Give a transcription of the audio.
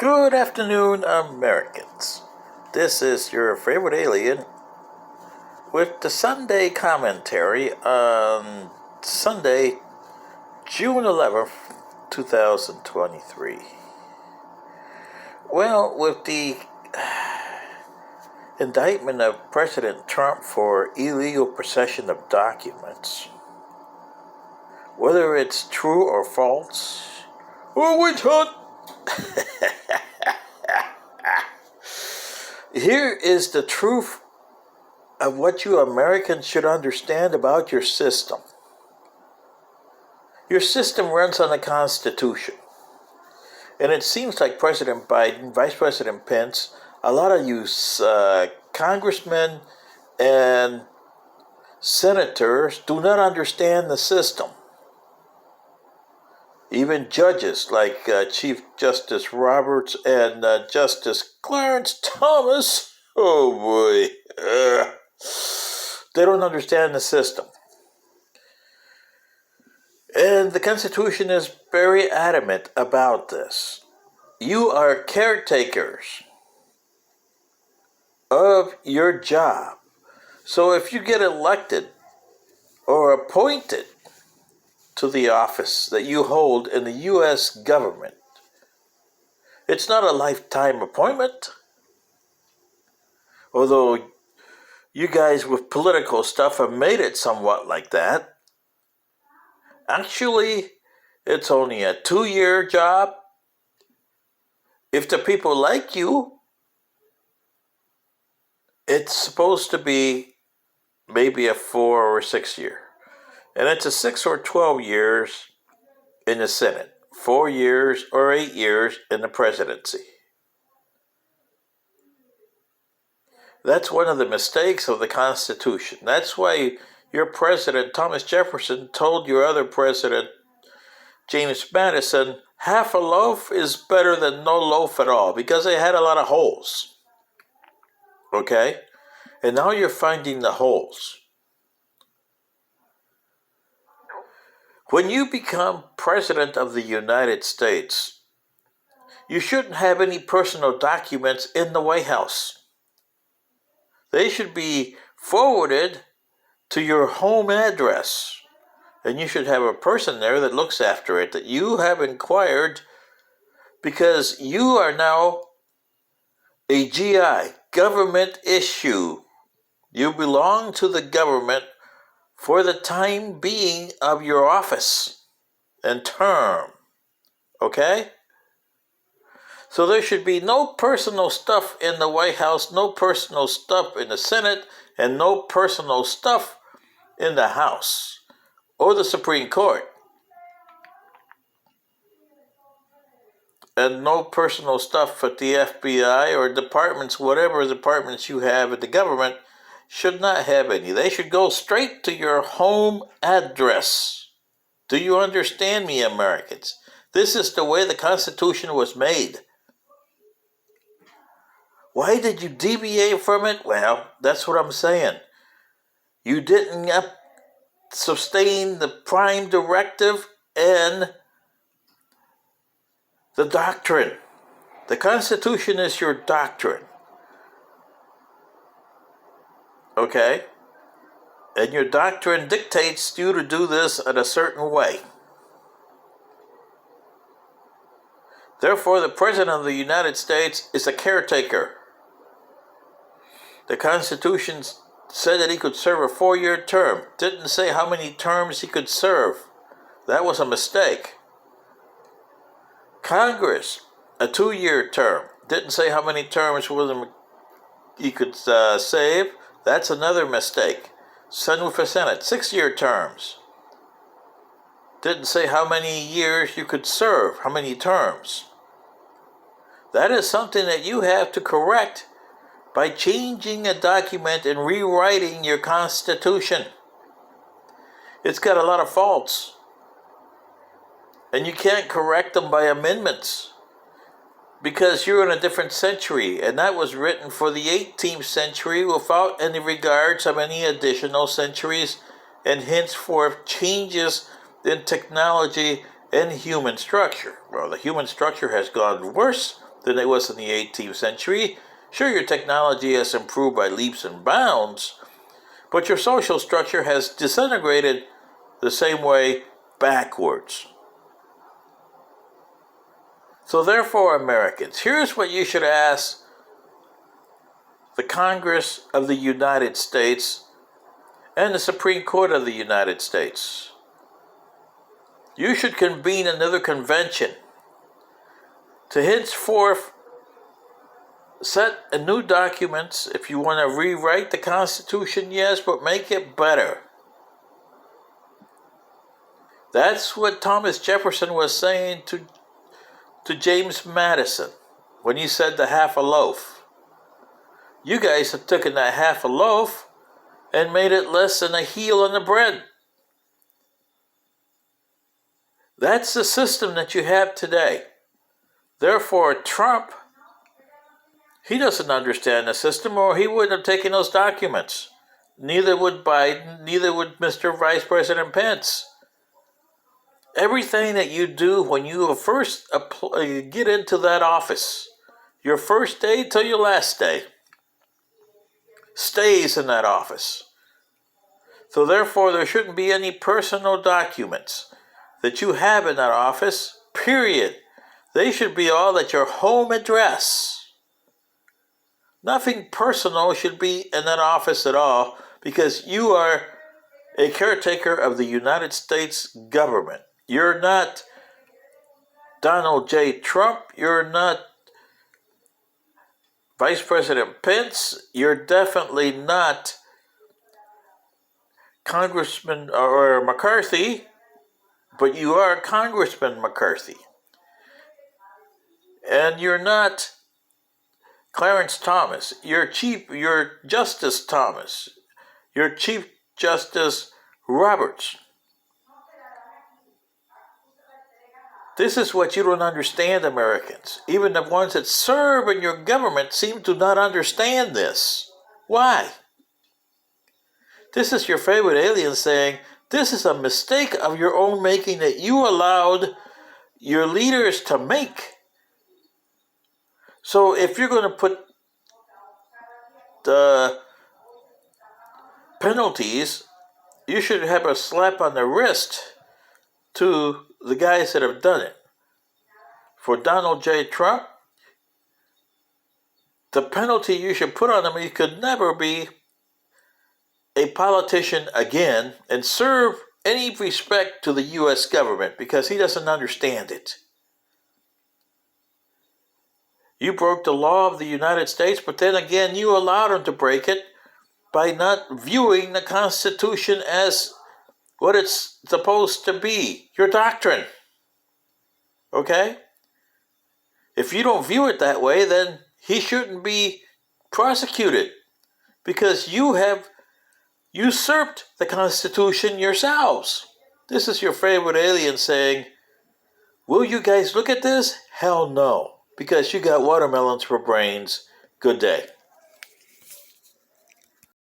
Good afternoon, Americans. This is your favorite alien with the Sunday commentary on Sunday, June 11th, 2023. Well, with the indictment of President Trump for illegal possession of documents, whether it's true or false, or witch hunt, here is the truth of what you Americans should understand about your system. Your system runs on the Constitution. And it seems like President Biden, Vice President Pence, a lot of you congressmen and senators do not understand the system. Even judges like Chief Justice Roberts and Justice Clarence Thomas, oh boy, they don't understand the system. And the Constitution is very adamant about this. You are caretakers of your job. So if you get elected or appointed to the office that you hold in the U.S. government, it's not a lifetime appointment. Although you guys with political stuff have made it somewhat like that. Actually, it's only a 2-year job. If the people like you, it's supposed to be maybe a 4 or 6 year. And it's a 6 or 12 years in the Senate, 4 years or 8 years in the presidency. That's one of the mistakes of the Constitution. That's why your president, Thomas Jefferson, told your other president, James Madison, half a loaf is better than no loaf at all, because they had a lot of holes. Okay? And now you're finding the holes. When you become president of the United States, you shouldn't have any personal documents in the White House. They should be forwarded to your home address. And you should have a person there that looks after it, that you have inquired, because you are now a GI, government issue. You belong to the government for the time being of your office and term. Okay? So there should be no personal stuff in the White House, no personal stuff in the Senate, and no personal stuff in the House or the Supreme Court. And no personal stuff at the FBI or departments, whatever departments you have in the government, should not have any. They should go straight to your home address. Do you understand me, Americans? This is the way the Constitution was made. Why did you deviate from it? Well, that's what I'm saying. You didn't sustain the prime directive and the doctrine. The Constitution is your doctrine. Okay? And your doctrine dictates you to do this in a certain way. Therefore, the President of the United States is a caretaker. The Constitution said that he could serve a 4-year term. Didn't say how many terms he could serve. That was a mistake. Congress, a 2-year term. Didn't say how many terms he could save. That's another mistake. Same with the Senate, 6-year terms. Didn't say how many years you could serve, how many terms. That is something that you have to correct by changing a document and rewriting your Constitution. It's got a lot of faults. And you can't correct them by amendments, because you're in a different century, and that was written for the 18th century without any regards of any additional centuries and henceforth changes in technology and human structure. Well, the human structure has gone worse than it was in the 18th century. Sure, your technology has improved by leaps and bounds, but your social structure has disintegrated the same way backwards. So therefore, Americans, here's what you should ask the Congress of the United States and the Supreme Court of the United States. You should convene another convention to henceforth set a new documents. If you want to rewrite the Constitution, yes, but make it better. That's what Thomas Jefferson was saying to James Madison when he said the half a loaf. You guys have taken that half a loaf and made it less than a heel on the bread. That's the system that you have today. Therefore, Trump, he doesn't understand the system, or he wouldn't have taken those documents. Neither would Biden, neither would Mr. Vice President Pence. Everything that you do when you first get into that office, your first day till your last day, stays in that office. So therefore, there shouldn't be any personal documents that you have in that office, period. They should be all at your home address. Nothing personal should be in that office at all, because you are a caretaker of the United States government. You're not Donald J. Trump. You're not Vice President Pence. You're definitely not Congressman or McCarthy, but you are Congressman McCarthy. And you're not Clarence Thomas. You're Justice Thomas. You're Chief Justice Roberts. This is what you don't understand, Americans. Even the ones that serve in your government seem to not understand this. Why? This is your favorite alien saying, this is a mistake of your own making that you allowed your leaders to make. So if you're going to put the penalties, you should have a slap on the wrist to the guys that have done it. For Donald J. Trump, the penalty you should put on him, he could never be a politician again and serve any respect to the U.S. government, because he doesn't understand it. You broke the law of the United States, but then again, you allowed him to break it by not viewing the Constitution as what it's supposed to be, your doctrine. Okay? If you don't view it that way, then he shouldn't be prosecuted, because you have usurped the Constitution yourselves. This is your favorite alien saying, will you guys look at this? Hell no, because you got watermelons for brains. Good day.